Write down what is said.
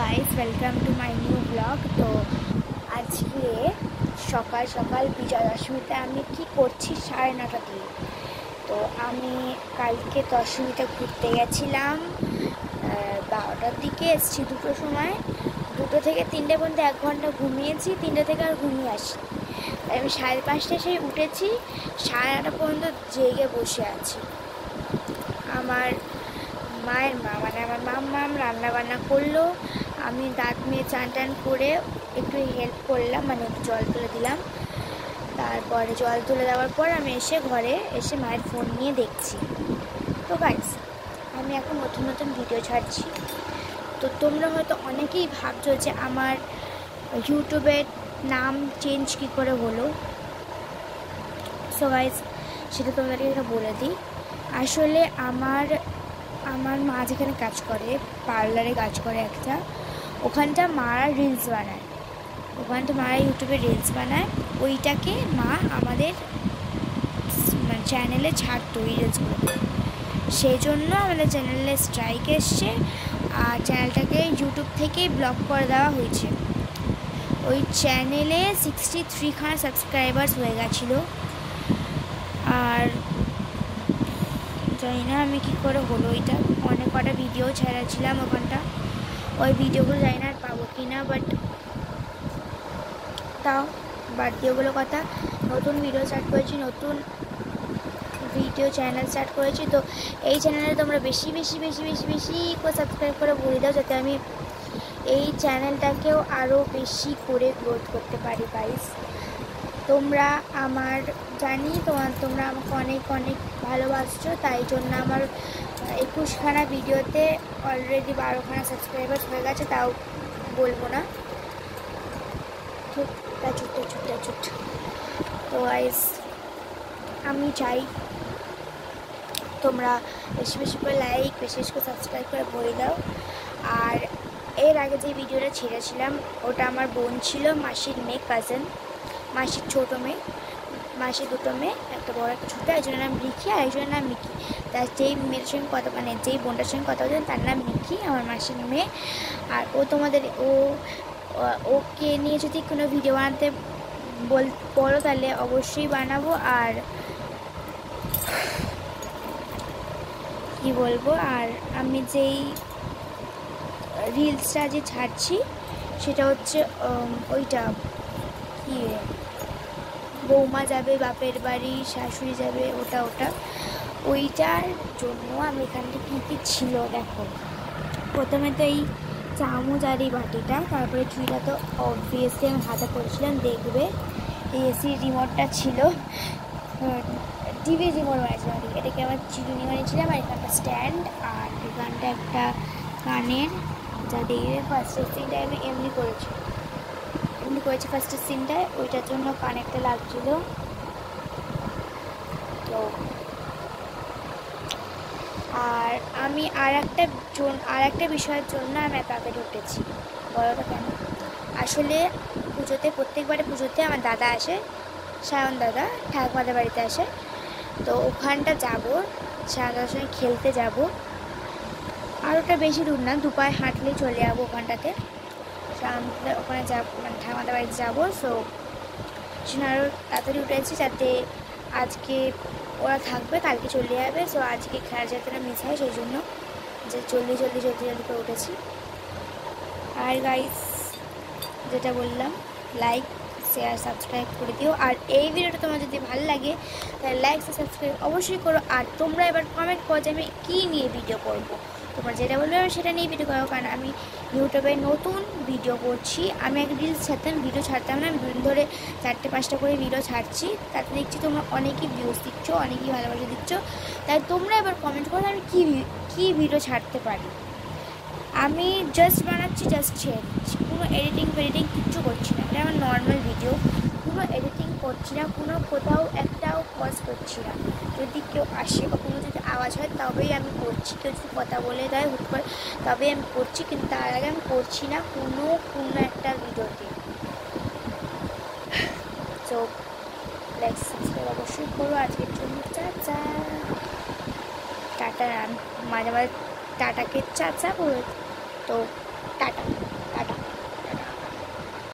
Guys, welcome to my new blog. তো আজকে সকাল সকাল বিজয়া দশমীতে আমি কি করছি 9:30 দিয়ে। তো আমি কালকে দশমীতে ঘুরতে গেছিলাম 12টার দিকে, এসেছি 2টোর সময়। 2টো থেকে 3টে পর্যন্ত 1 ঘন্টা ঘুমিয়েছি, 3টে থেকে আর ঘুমিয়ে আসি। আমি 5:30টায় সেই উঠেছি, 9:30 পর্যন্ত জেগে বসে আছি। আমার মায়ের মা মানে আমার মাম রান্না বান্না করলো, আমি দাঁত মেয়ে চান টান করে একটু হেল্প করলাম, মানে একটু জল তুলে দিলাম। তারপরে জল তুলে দেওয়ার পর আমি এসে ঘরে এসে মায়ের ফোন নিয়ে দেখছি। তো গাইস, আমি এখন নতুন নতুন ভিডিও ছাড়ছি। তো তোমরা হয়তো অনেকেই ভাবছো যে আমার ইউটিউবের নাম চেঞ্জ কী করে হলো। সো গাইস, সেটা তোমাদেরকে এটা বলে দিই। আসলে আমার মা যেখানে কাজ করে, পার্লারে কাজ করে একটা, ওখানটা মারা রিলস বানায়, মারা ইউটিউবে রিলস বানায়। ওইটাকে মা আমাদের মানে চ্যানেলে ছাড়তো ওই রিলসগুলো। সেই জন্য আমাদের চ্যানেলে স্ট্রাইক এসছে আর চ্যানেলটাকে ইউটিউব থেকেই ব্লক করে দেওয়া হয়েছে। ওই চ্যানেলে 63খানা সাবস্ক্রাইবার্স হয়ে গেছিলো। আর জানি না আমি কী করে হলো এটা। অনেক কটা ভিডিও ছেড়েছিলাম ওখানটা, ওই ভিডিওগুলো জানি না আর পাবো কি না, বাট তাও বাদ দিয়ে ওগুলো কথা। নতুন ভিডিও স্টার্ট করেছি, নতুন ভিডিও চ্যানেল স্টার্ট করেছি। তো এই চ্যানেলে তোমরা বেশি বেশি বেশি বেশি বেশি করে সাবস্ক্রাইব করে বলে দাও, যাতে আমি এই চ্যানেলটাকেও আরও বেশি করে গ্রোথ করতে পারি গাইস। তোমরা আমার জানি তোমরা আমাকে অনেক অনেক ভালোবাসছো, তাই জন্য আমার 21খানা ভিডিওতে অলরেডি 12খানা সাবস্ক্রাইবার হয়ে গেছে, তাও বলবো না। তো গাইস, আমি চাই তোমরা বেশি বেশি করে লাইক, বেশি বেশি করে সাবস্ক্রাইব করে বলে দাও। আর এর আগে যে ভিডিওটা ছেড়েছিলাম ওটা আমার বোন ছিল, মাসির মেয়ে, কাজিন, মাসির ছোটো মেয়ে। মাসির 2টো মেয়ে, একটা বড় একটা ছোটো। একজনের নাম রিকি আর একজনের নাম মিকি। তার যেই মেয়ের সঙ্গে কথা যেই বোনটার সঙ্গে কথা বলছেন তার নাম মিকি, আমার মাসির মেয়ে। আর ওকে নিয়ে যদি কোনো ভিডিও বানাতে বলো তাহলে অবশ্যই বানাবো। আর কি বলবো, আর আমি যেই রিলসটা যে ছাড়ছি সেটা হচ্ছে ওইটা কি, বৌমা যাবে বাপের বাড়ি, শাশুড়ি যাবে, ওটা ওইটার জন্য আমি এখানটা কী কী ছিল দেখো। প্রথমে তো এই চামচ আর এই বাটিটা, তারপরে চুড়িটা তো অবভিয়াসলি আমি হাতে করেছিলাম, দেখবে। এসির রিমোটটা ছিল, টিভি রিমোট বানিয়েছিলাম, এটাকে আমার চিরুনি বানিয়েছিলাম। আর এখানটা স্ট্যান্ড, আর এখানটা একটা কানের, যা দেখবে ফার্স্টের সিনটায় আমি এমনি করেছি ফার্স্টের সিনটায়, ওইটার জন্য কানেরটা লাগছিল। তো আর আমি আর একটা বিষয়ের জন্য আমি এত আগে ঢুকেছি, বলোটা কেন? আসলে প্রত্যেকবারে পুজোতে আমার দাদা আসে, সায়ন দাদা, ঠাকুমাদের বাড়িতে আসে। তো ওখানটা যাবো, সায়ন দাদার সঙ্গে খেলতে যাব। আর ওটা বেশি দূর না, 2 পায়ে হাঁটলেই চলে যাবো ওখানটাতে। ওখানে যাব, মানে ঠাকুমাদের বাড়িতে যাবো। সো সেখানে আরও তাড়াতাড়ি উঠেছি যাতে আজকে ওরা থাকবে, কালকে চলে যাবে। সো আজকে খেলা যাতে না মিস হয়, সেই জন্য যে জলদি করে উঠেছি। আর গাইস, যেটা বললাম, লাইক, শেয়ার, সাবস্ক্রাইব করে দিও। আর এই ভিডিওটা তোমার যদি ভালো লাগে তাহলে লাইক, সাবস্ক্রাইব অবশ্যই করো। আর তোমরা এবার কমেন্ট করো যে আমি কী নিয়ে ভিডিও করবো। তোমরা যেটা বলবে আমি সেটা নিয়ে ভিডিও করবো, কারণ আমি ইউটিউবে নতুন ভিডিও করছি। আমি এক রিলস ছাড়তাম, ভিডিও ছাড়তাম না, আমি 2 দিন ধরে 4টে-5টা করে ভিডিও ছাড়ছি। তাতে দেখছি তোমরা অনেকেই ভিউজ দিচ্ছ, অনেকেই ভালোবাসা দিচ্ছ। তাই তোমরা এবার কমেন্ট করো আমি কী ভিডিও ছাড়তে পারি। আমি জাস্ট বানাচ্ছি, জাস্ট ছেড়ে দিচ্ছি, কোনো এডিটিং কিচ্ছু করছি না। এটা আমার নর্মাল ভিডিও, কোনো এডিটিং করছি না, কোনো কোথাও একটাও পজ করছি না। যদি কেউ আসে বা কোনো যদি আওয়াজ হয় তবেই আমি করছি, কেউ যদি কথা বলে দেয় হুট করে তবেই আমি করছি, কিন্তু তার আগে আমি করছি না কোনো একটা ভিডিওতে। তো লাইক, সাবস্ক্রাইব অবশ্যই করো। আজকের জন্য টাটা। মাঝে মাঝে টাটাকে চাচা বলে, তো টাটা।